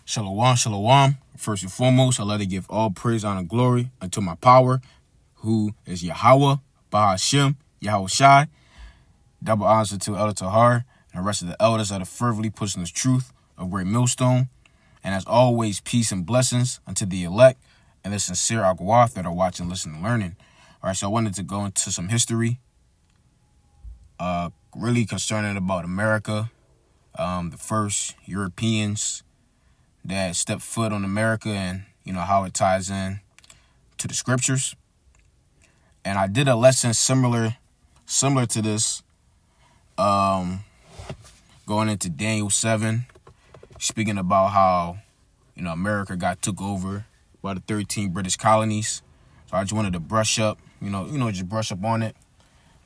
Shalom, shalom. First and foremost, I let it give all praise, honor, and glory unto my power, who is Yahweh, Bahashem, Yahweh Shai. Double honors to Elder Tahar and the rest of the elders that are fervently pushing this truth of great millstone. And as always, peace and blessings unto the elect and the sincere Agwath that are watching, listening, and learning. All right, so I wanted to go into some history, really concerning about America, the first Europeans that stepped foot on America, and how it ties in to the scriptures. And I did a lesson similar to this, going into Daniel 7, speaking about how America got took over by the 13 British colonies. So I just wanted to brush up, just brush up on it,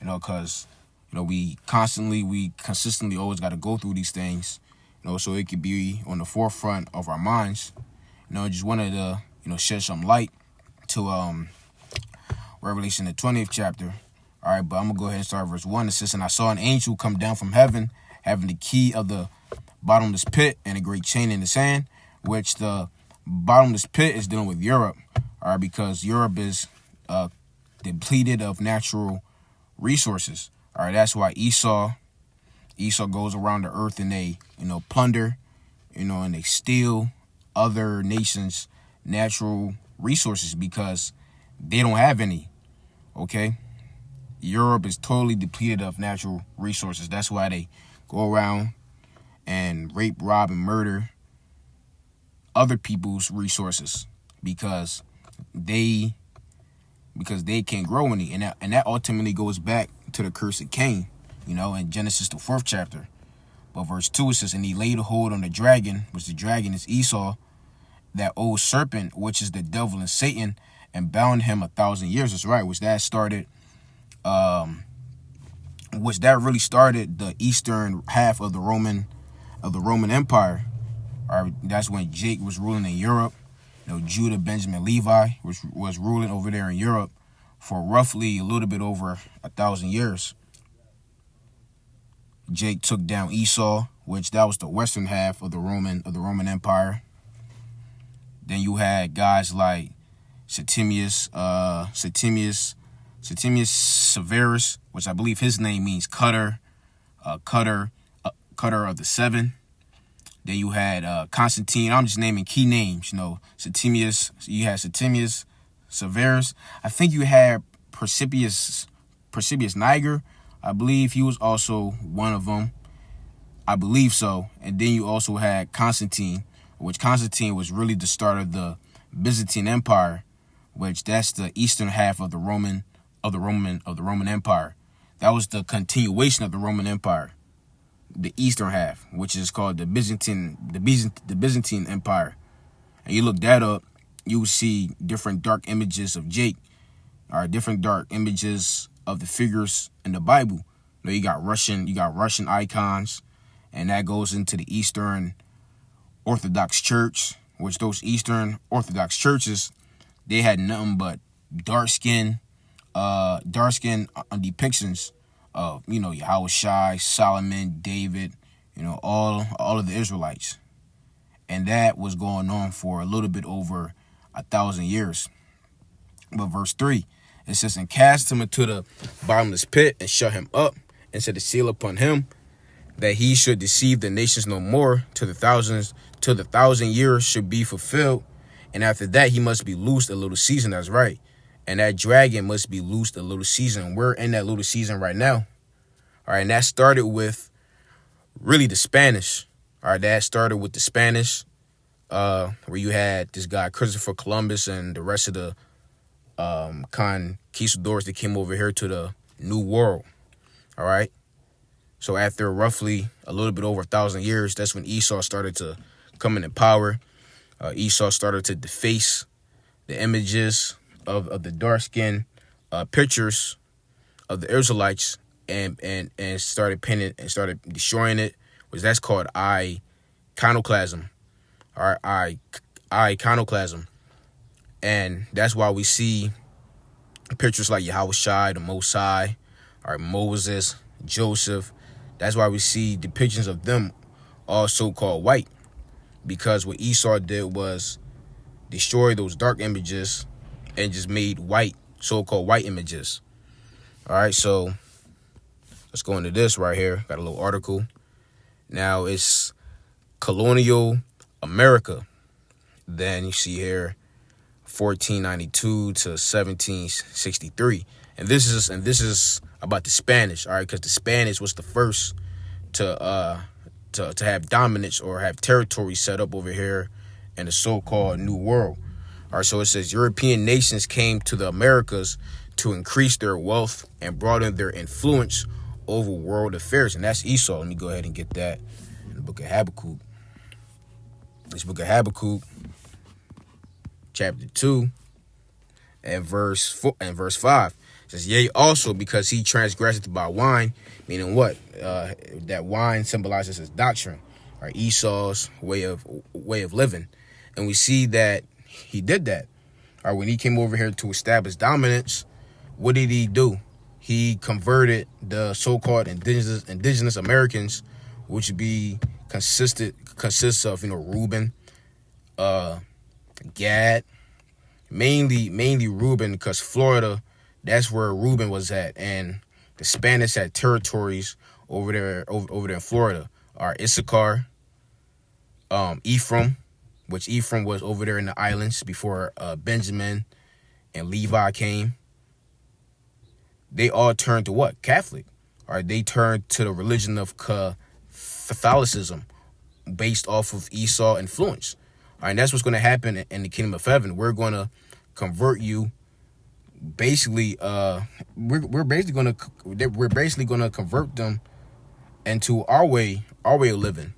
because we consistently always got to go through these things, so it could be on the forefront of our minds. Just wanted to, shed some light to Revelation, the 20th chapter. All right, but I'm going to go ahead and start verse 1. It says, "And I saw an angel come down from heaven, having the key of the bottomless pit and a great chain in his hand," which the bottomless pit is dealing with Europe, all right, because Europe is depleted of natural resources. All right, that's why Esau goes around the earth and they, plunder, and they steal other nations' natural resources because they don't have any, okay? Europe is totally depleted of natural resources. That's why they go around and rape, rob, and murder other people's resources because they can't grow any. And that ultimately goes back to the curse of Cain, in Genesis, the 4th chapter. But verse 2, it says, "And he laid hold on the dragon," which the dragon is Esau, "that old serpent, which is the devil and Satan, and bound him 1,000 years." That's right, which that really started the eastern half of the Roman Empire. All right, that's when Jake was ruling in Europe. Judah, Benjamin, Levi was ruling over there in Europe for roughly a little bit over 1,000 years. Jake took down Esau, which that was the western half of the Roman Empire. Then you had guys like Septimius Severus, which I believe his name means cutter of the seven. Then you had Constantine. I'm just naming key names. Septimius. You had Septimius Severus. I think you had Persepius Niger. I believe he was also one of them. I believe so. And then you also had Constantine, which Constantine was really the start of the Byzantine Empire, which that's the eastern half of the Roman Empire. That was the continuation of the Roman Empire, the eastern half, which is called the Byzantine Empire. And you look that up, you will see different dark images of Jake, or different dark images of the figures in the Bible. You got Russian icons, and that goes into the Eastern Orthodox Church, which those Eastern Orthodox churches, they had nothing but dark skin depictions of Yahweh Shai, Solomon, David, all of the Israelites. And that was going on for a little bit over 1,000 years. But verse 3, it says, "And cast him into the bottomless pit, and shut him up, and set a seal upon him, that he should deceive the nations no more, till the 1,000 years should be fulfilled. And after that he must be loosed a little season." That's right. And that dragon must be loosed a little season. We're in that little season right now. All right, and that started with really the Spanish. All right, that started with the Spanish, where you had this guy Christopher Columbus and the rest of the conquistadors that came over here to the New World. All right, so after roughly a little bit over 1,000 years, that's when Esau started to come in power. Esau started to deface the images of the dark skin pictures of the Israelites, and started painting and started destroying it, which that's called iconoclasm. All right, iconoclasm. And that's why we see pictures like Yahweh Shai, the Most High, all right, Moses, Joseph. That's why we see depictions of them all so-called white. because what Esau did was destroy those dark images and just made white, so-called white images. All right, so let's go into this right here. Got a little article. Now it's colonial America. Then you see here 1492 to 1763. And this is about the Spanish, all right, because the Spanish was the first to have dominance or have territory set up over here in the so-called New World. All right, so it says European nations came to the Americas to increase their wealth and broaden their influence over world affairs. And that's Esau. Let me go ahead and get that in the book of Habakkuk. This book of Habakkuk, chapter 2, and verse 5. It says, yea, also because he transgressed by wine, meaning what? That wine symbolizes his doctrine, or Esau's way of living. And we see that he did that. Or when he came over here to establish dominance, what did he do? He converted the so-called indigenous Americans, which would be consists of, Reuben, Gad, mainly Reuben, because Florida, that's where Reuben was at, and the Spanish had territories over there in Florida. Are Issachar, Ephraim, which Ephraim was over there in the islands before Benjamin and Levi came. They all turned to what? Catholic. All right, they turned to the religion of Catholicism, based off of Esau influence. All right, and that's what's going to happen in the kingdom of heaven. We're going to convert you. Basically, we're basically going to convert them into our way of living.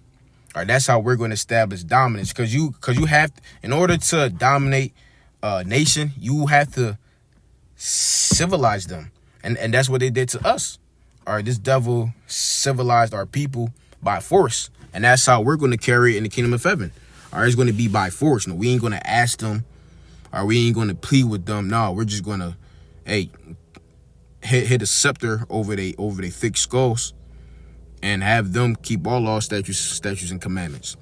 All right, that's how we're going to establish dominance. Because you have, in order to dominate a nation, you have to civilize them, and that's what they did to us. All right, this devil civilized our people by force, and that's how we're going to carry it in the kingdom of heaven. All right, it's going to be by force. No, we ain't going to ask them, or we ain't going to plead with them. No, we're just going to, hit a scepter over they thick skulls, and have them keep all laws, statutes, and commandments.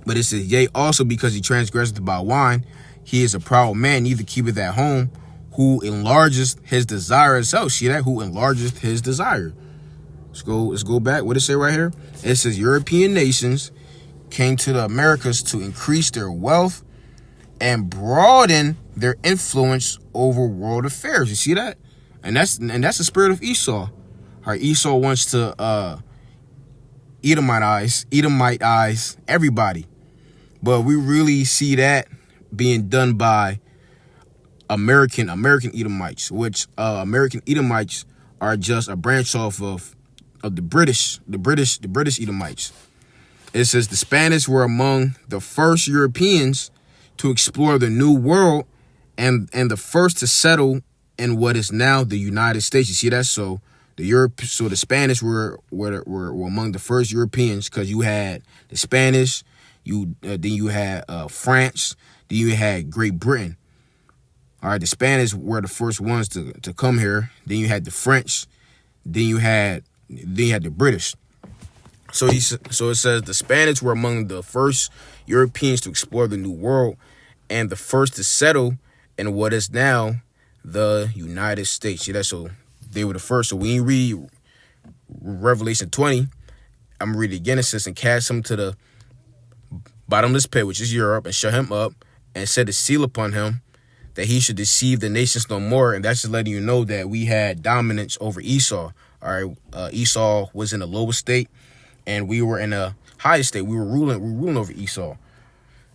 But it says, yea, also because he transgressed by wine, he is a proud man, neither keepeth at home, who enlarges his desire itself. See that? Who enlarges his desire. Let's go back. What it say right here? It says European nations came to the Americas to increase their wealth and broaden their influence over world affairs. You see that? And that's the spirit of Esau. All right, Esau wants to Edomitize everybody. But we really see that being done by American Edomites, which American Edomites are just a branch off of the British Edomites. It says the Spanish were among the first Europeans to explore the New World and the first to settle in what is now the United States. You see that? So the Spanish were among the first Europeans, because you had the Spanish, then you had France, then you had Great Britain. All right, the Spanish were the first ones to come here. Then you had the French, then you had the British. So it says the Spanish were among the first Europeans to explore the New World and the first to settle in what is now the United States. See that? So they were the first. So when you read Revelation 20, I'm going to read it again. It says, and cast him to the bottomless pit, which is Europe, and shut him up, and set a seal upon him, that he should deceive the nations no more. And that's just letting you know that we had dominance over Esau. All right, Esau was in a lower state, and we were in a higher state. We were ruling over Esau.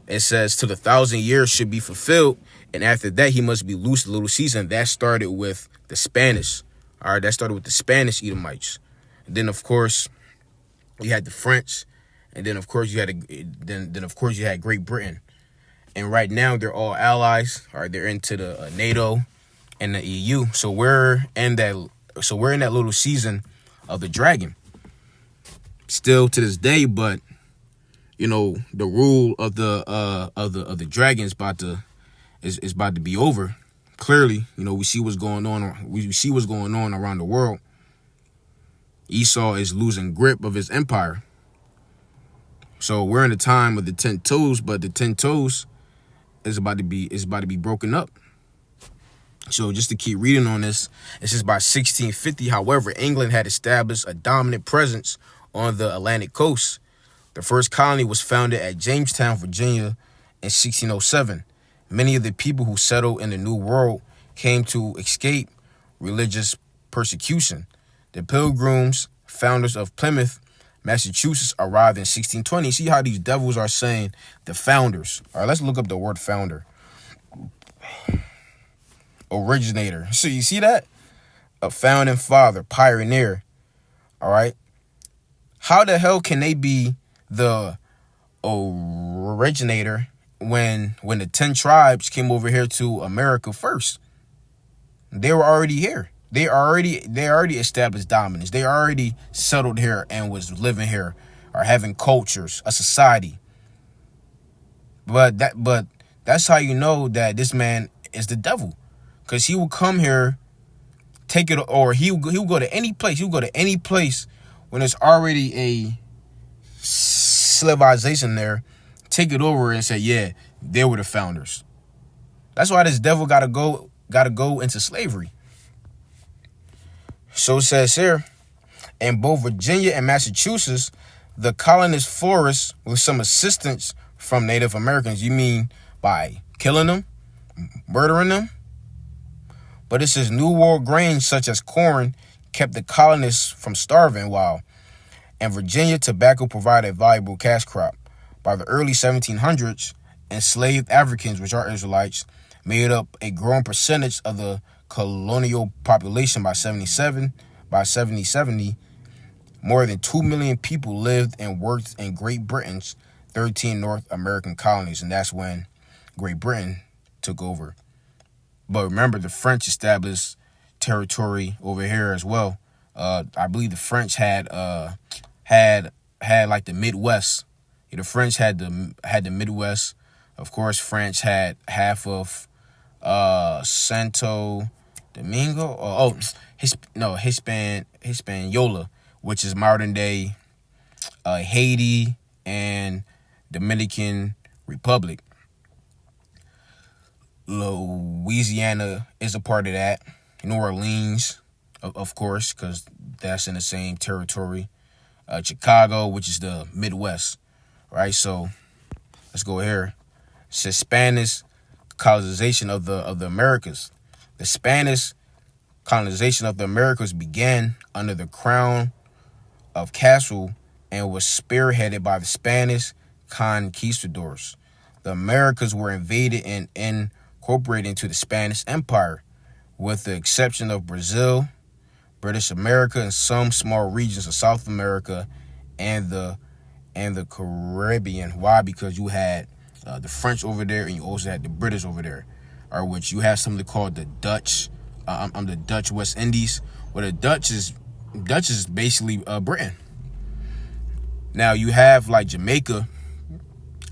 It says, till the 1,000 years should be fulfilled, and after that he must be loosed a little season. That started with the Spanish. All right, that started with the Spanish Edomites. And then of course you had the French, and then of course you had Great Britain. And right now they're all allies. All right, they're into the NATO and the EU. So we're in that little season of the dragon still to this day. But the rule of the dragon is about to be over. Clearly, we see what's going on. We see what's going on around the world. Esau is losing grip of his empire. So we're in the time of the 10 toes, but the 10 toes is about to be broken up. So just to keep reading on this, it says by 1650, however, England had established a dominant presence on the Atlantic coast. The first colony was founded at Jamestown, Virginia in 1607. Many of the people who settled in the New World came to escape religious persecution. The Pilgrims, founders of Plymouth, Massachusetts, arrived in 1620. See how these devils are saying the founders. All right, let's look up the word founder. Originator. So you see that? A founding father, pioneer. All right. How the hell can they be the originator when the 10 tribes came over here to America first? They were already here. They already established dominance. They already settled here and was living here or having cultures, a society. But that's how you know that this man is the devil. Because he will come here, take it, or he'll go to any place. He'll go to any place when there's already a civilization there, take it over and say, yeah, they were the founders. That's why this devil gotta go into slavery. So it says here, in both Virginia and Massachusetts, the colonists flourished with some assistance from Native Americans. You mean by killing them, murdering them? But it says New World grains such as corn kept the colonists from starving, while in Virginia, tobacco provided a valuable cash crop. By the early 1700s, enslaved Africans, which are Israelites, made up a growing percentage of the colonial population. By 1770, more than 2 million people lived and worked in Great Britain's 13 North American colonies, and that's when Great Britain took over. But remember, the French established territory over here as well. I believe the French had like the Midwest. The French had the Midwest. Of course, France had half of Santo Domingo. Hispaniola, which is modern day Haiti and Dominican Republic. Louisiana is a part of that. New Orleans, of course, because that's in the same territory. Chicago, which is the Midwest, right? So let's go here. It says Spanish colonization of the Americas. The Spanish colonization of the Americas began under the Crown of Castile and was spearheaded by the Spanish conquistadors. The Americas were invaded and incorporated into the Spanish Empire, with the exception of Brazil, British America, and some small regions of South America and the Caribbean. Why? Because you had the French over there, and you also had the British over there, or which you have something called the Dutch. The Dutch West Indies. Well, the Dutch is basically Britain. Now you have like Jamaica.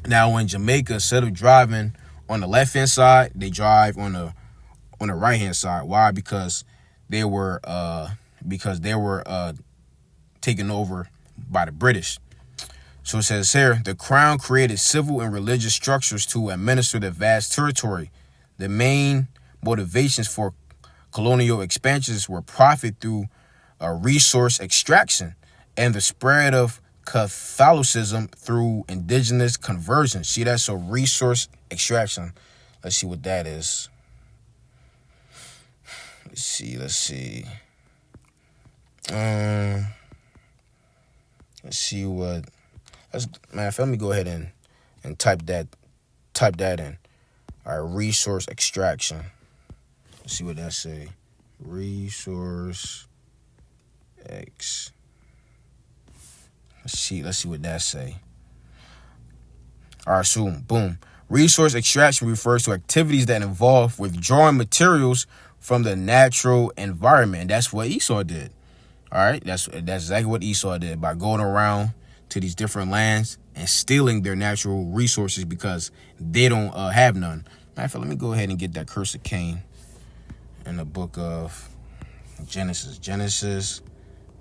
Now in Jamaica, instead of driving on the left hand side, they drive on the right hand side. Why? Because they were taken over by the British. So it says here, the Crown created civil and religious structures to administer the vast territory. The main motivations for colonial expansions were profit through resource extraction and the spread of Catholicism through indigenous conversion. See, that's a resource extraction. Let's see what that is. Let's see. Let's see what. Let me go ahead and type that in. All right, resource extraction. Let's see what that say. Resource X. Let's see what that say. All right, so boom. Resource extraction refers to activities that involve withdrawing materials from the natural environment. And that's what Esau did. All right, that's exactly what Esau did by going around to these different lands and stealing their natural resources because they don't have none. Matter of fact, let me go ahead and get that curse of Cain in the book of Genesis. Genesis,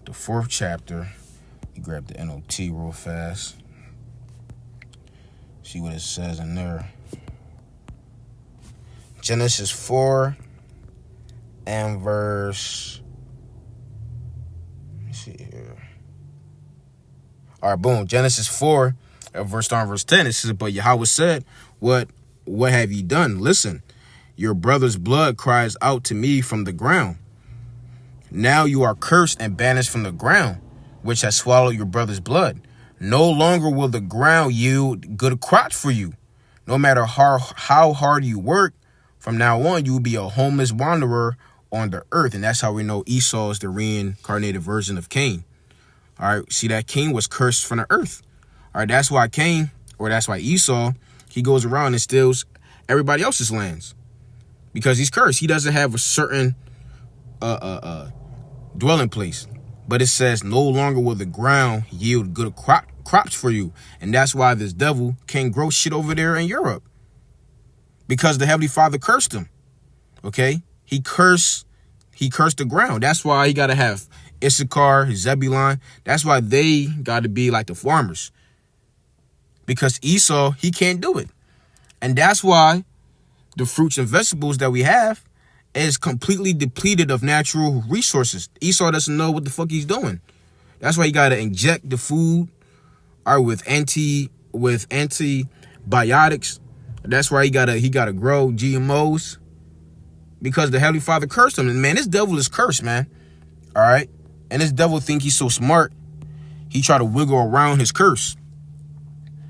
the 4th chapter. You grab the NLT real fast. See what it says in there. Genesis 4 and verse. Let me see here. All right, boom. Genesis 4, verse 10. It says, but Yahweh said, what have ye done? Listen, your brother's blood cries out to me from the ground. Now you are cursed and banished from the ground, which has swallowed your brother's blood. No longer will the ground yield good crops for you. No matter how hard you work, from now on, you will be a homeless wanderer on the earth. And that's how we know Esau is the reincarnated version of Cain. All right, see that Cain was cursed from the earth. All right, that's why Cain, or that's why Esau, he goes around and steals everybody else's lands. Because he's cursed. He doesn't have a certain dwelling place. But it says, no longer will the ground yield good crops for you. And that's why this devil can't grow shit over there in Europe. Because the Heavenly Father cursed him. Okay? He cursed the ground. That's why he got to have Issachar, Zebulun. That's why they got to be like the farmers. Because Esau, he can't do it. And that's why the fruits and vegetables that we have is completely depleted of natural resources. Esau doesn't know what the fuck he's doing. That's why you got to inject the food with antibiotics. That's why he gotta grow GMOs, because the Heavenly Father cursed him. And man, this devil is cursed, man. All right, and this devil think he's so smart. He try to wiggle around his curse.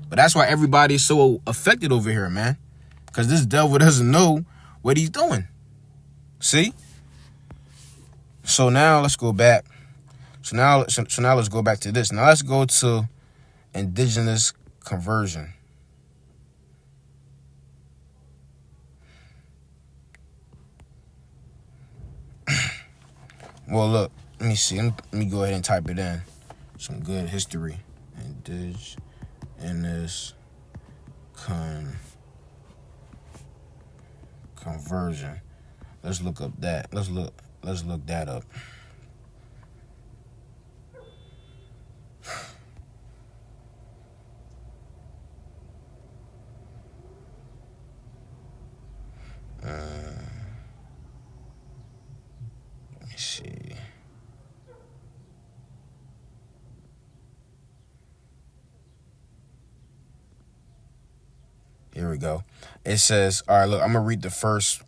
But that's why everybody is so affected over here, man. Because this devil doesn't know what he's doing. See? So now let's go back. So now let's go back to this. Now let's go to indigenous conversion. Well, look, let me see. Let me go ahead and type it in. Some good history. Indigenous conversion. Let's look up that. Let's look that up. Let me see. Here we go. It says, all right, look, I'm gonna read the first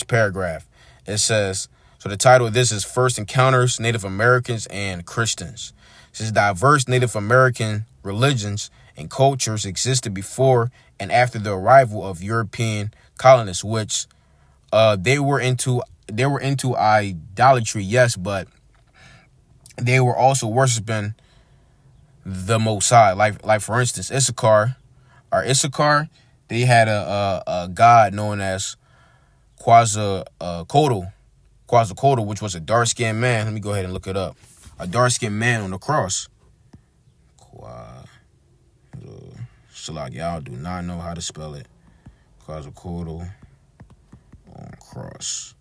paragraph. It says, so the title of this is First Encounters Native Americans and Christians. It says diverse Native American religions and cultures existed before and after the arrival of European colonists, which they were into idolatry, yes, but they were also worshiping the Most High. Like for instance, Issachar, they had a god known as Quetzalcoatl, which was a dark-skinned man. Let me go ahead and look it up. A dark-skinned man on the cross. Y'all do not know how to spell it. Quetzalcoatl on cross.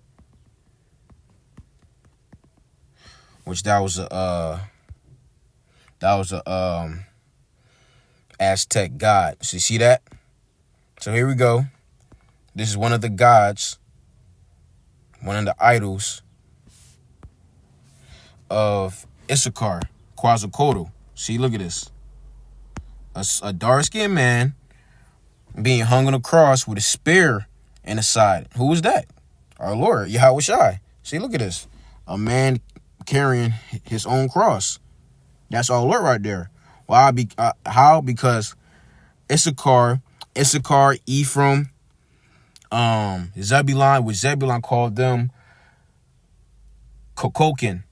Which that was a Aztec god. So you see that? So here we go. This is one of the gods, one of the idols of Issachar, Quetzalcoatl. See, look at this. A dark-skinned man being hung on a cross with a spear in the side. Who was that? Our Lord, Yahweh Shai. See, look at this. A man carrying his own cross. That's our Lord right there. Why? How? Because Issachar, Ephraim, Zebulun, which Zebulun called them Kokokin.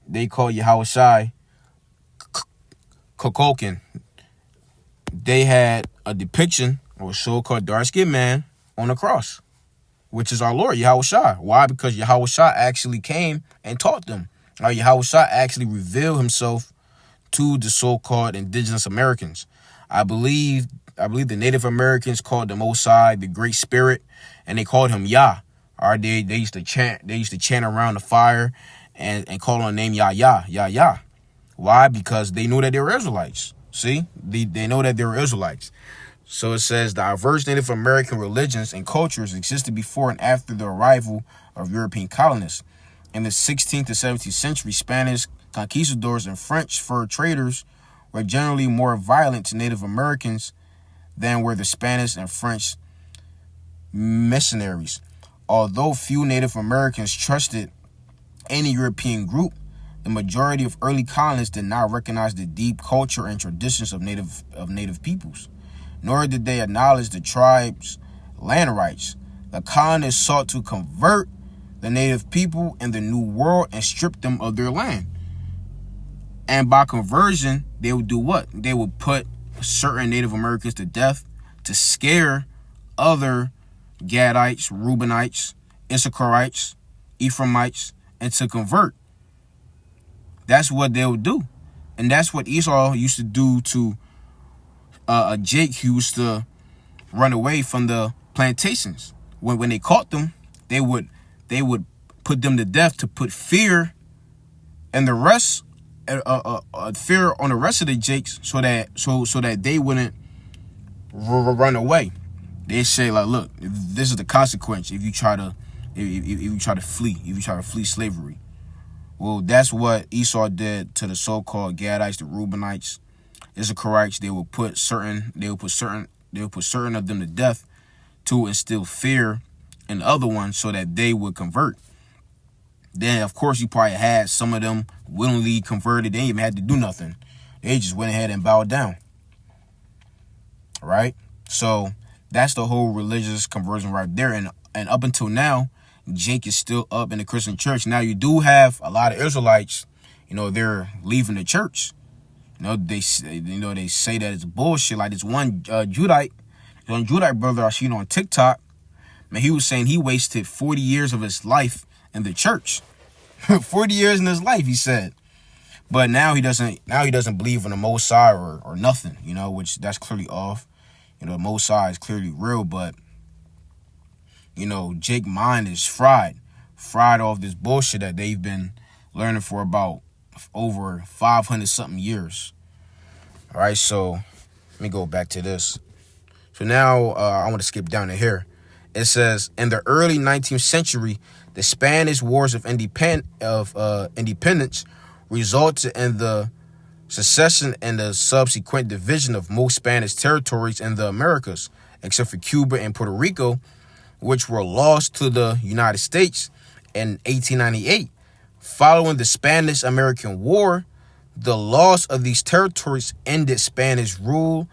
They call Yahweh Shai Kokokin. They had a depiction of a so-called dark-skinned man on the cross, which is our Lord, Yahweh Shai. Why? Because Yahweh Shai actually came and taught them. Yahweh Shai actually revealed himself to the so-called indigenous Americans. I believe the Native Americans called the Most High the Great Spirit, and they called him Yah. All right, they used to chant around the fire and call on the name Yah. Why? Because they knew that they were Israelites. See, they know that they were Israelites. So it says diverse Native American religions and cultures existed before and after the arrival of European colonists. In the 16th to 17th century, Spanish conquistadors and French fur traders were generally more violent to Native Americans than were the Spanish and French missionaries. Although few Native Americans trusted any European group, the majority of early colonists did not recognize the deep culture and traditions of native peoples, nor did they acknowledge the tribe's land rights. The colonists sought to convert the native people in the New World and strip them of their land. And by conversion, they would do what? They would put certain Native Americans to death to scare other Gadites, Reubenites, Issacharites, Ephraimites, and to convert. That's what they would do. And that's what Esau used to do to Jake, who used to run away from the plantations. When they caught them, they would put them to death to put fear and the rest fear on the rest of the Jakes so that they wouldn't run away. They say, like, look, this is the consequence if you try to flee slavery. Well, that's what Esau did to the so-called Gadites, the Reubenites, Issacharites. They would put certain of them to death to instill fear in the other ones so that they would convert. Then, of course, you probably had some of them willingly converted. They ain't even had to do nothing. They just went ahead and bowed down. Right? So that's the whole religious conversion right there. And up until now, Jake is still up in the Christian church. Now, you do have a lot of Israelites, they're leaving the church. They say that it's bullshit. Like this one Judite brother I seen on TikTok, man, he was saying he wasted 40 years of his life in the church. 40 years in his life, he said. But now he doesn't believe in the Most High or nothing, which that's clearly off. The Most High is clearly real, but Jake mind is fried off this bullshit that they've been learning for about over 500 something years. All right, so let me go back to this. So now I want to skip down to here. It says, in the early 19th century, the Spanish Wars of Independence resulted in the secession and the subsequent division of most Spanish territories in the Americas, except for Cuba and Puerto Rico, which were lost to the United States in 1898. Following the Spanish-American War, the loss of these territories ended Spanish rule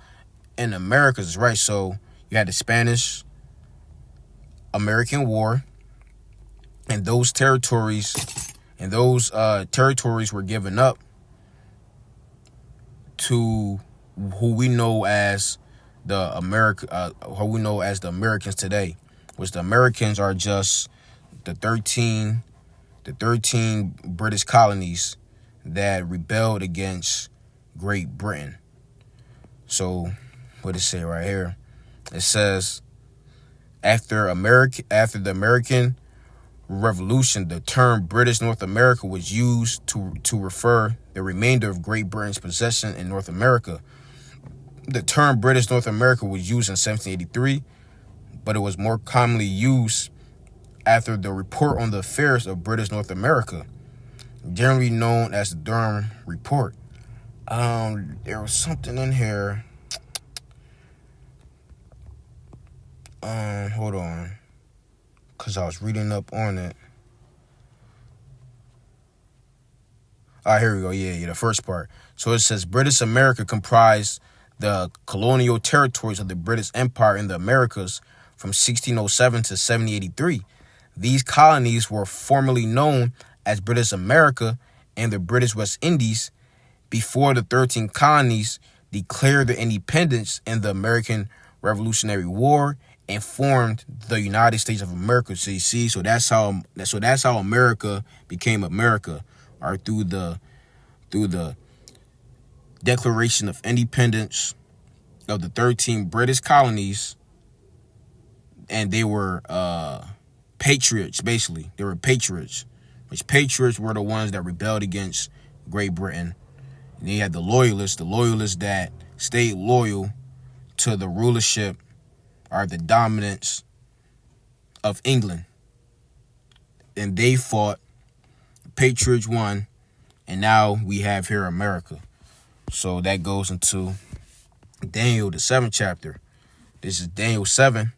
in the Americas, right? So you had the Spanish-American War, and those territories were given up to who we know as the Americans today, which the Americans are just the 13 British colonies that rebelled against Great Britain. So what does it say right here? It says, after the American Revolution, the term British North America was used to refer the remainder of Great Britain's possession in North America. The term British North America was used in 1783, but it was more commonly used after the Report on the Affairs of British North America, generally known as the Durham Report. There was something in here. Hold on, because I was reading up on it. All right, here we go. Yeah, the first part. So it says British America comprised the colonial territories of the British Empire in the Americas from 1607 to 1783. These colonies were formerly known as British America and the British West Indies before the 13 colonies declared their independence in the American Revolutionary War and formed the United States of America. So you see, so that's how America became America, or through the Declaration of Independence of the 13 British colonies, and they were patriots, basically. They were patriots, which patriots were the ones that rebelled against Great Britain. And they had the loyalists that stayed loyal to the rulership or the dominance of England. And they fought, Patriots won, and now we have here America. So that goes into Daniel, the 7th chapter. This is Daniel 7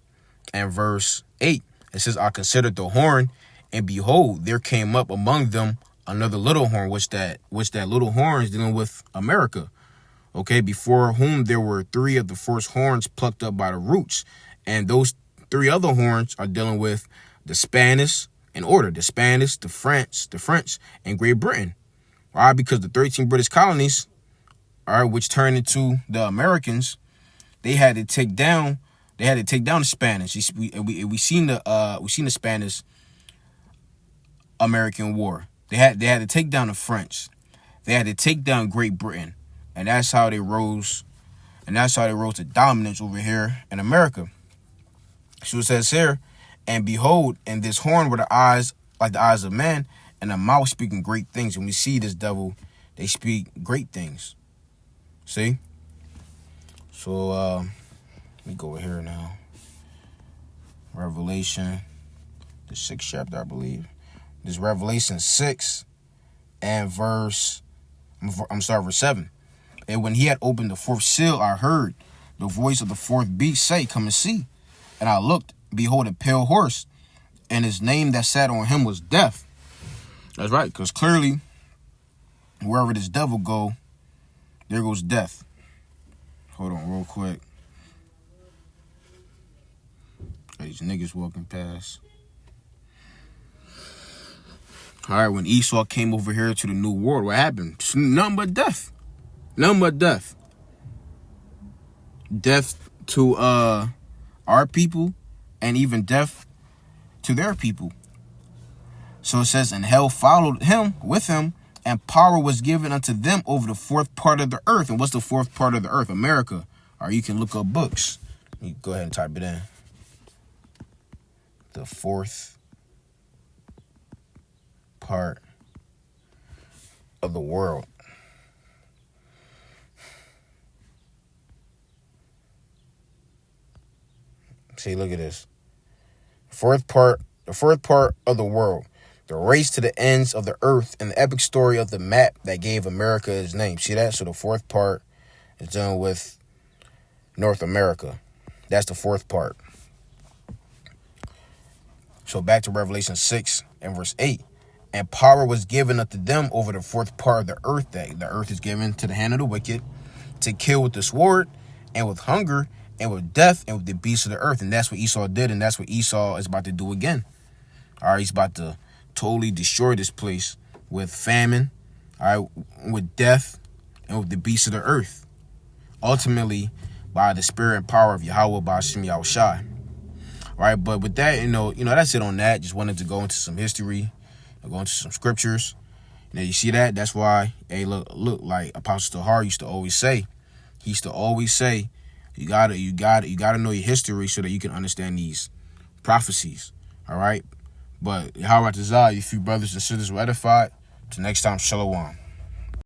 and verse 8. It says, I considered the horn, and behold, there came up among them another little horn, which that little horn is dealing with America. Okay, before whom there were 3 of the first horns plucked up by the roots. And those 3 other horns are dealing with the Spanish in order. The Spanish, the French, and Great Britain. All right, because the 13 British colonies, all right, which turned into the Americans, they had to take down the Spanish. We seen the Spanish American War. They had to take down the French. They had to take down Great Britain. And that's how they rose. And that's how they rose to dominance over here in America. So it says here, and behold, in this horn were the eyes like the eyes of man, and a mouth speaking great things. And we see this devil, they speak great things. See? So let me go over here now. Revelation, the 6th chapter, I believe. This Revelation 6 and verse 7. And when he had opened the 4th seal, I heard the voice of the 4th beast say, come and see. And I looked, behold, a pale horse, and his name that sat on him was Death. That's right, because clearly, wherever this devil go, there goes death. Hold on real quick. These niggas walking past. All right, when Esau came over here to the New World, what happened? Just nothing but death. Nothing but death. Death to our people, and even death to their people. So it says, and hell followed him with him, and power was given unto them over the 4th part of the earth. And what's the 4th part of the earth? America. Or you can look up books. You go ahead and type it in. The 4th part of the world. See, look at this. The fourth part of the world. The race to the ends of the earth, and the epic story of the map that gave America its name. See that? So the 4th part is done with North America. That's the 4th part. So back to Revelation 6 and verse 8. And power was given unto them over the 4th part of the earth. That the earth is given to the hand of the wicked, to kill with the sword, and with hunger, and with death, and with the beasts of the earth. And that's what Esau did, and that's what Esau is about to do again. All right, he's about to totally destroy this place with famine, all right, with death, and with the beasts of the earth. Ultimately, by the spirit and power of Yahweh, by Hashem Yahushai. All right, but with that, you know, that's it on that. Just wanted to go into some history, go into some scriptures. Now you see that? That's why, hey, look, like Apostle Tahar used to always say. He used to always say, you gotta know your history so that you can understand these prophecies. All right. But how about the you few brothers and sisters were edified. Till next time, shalom.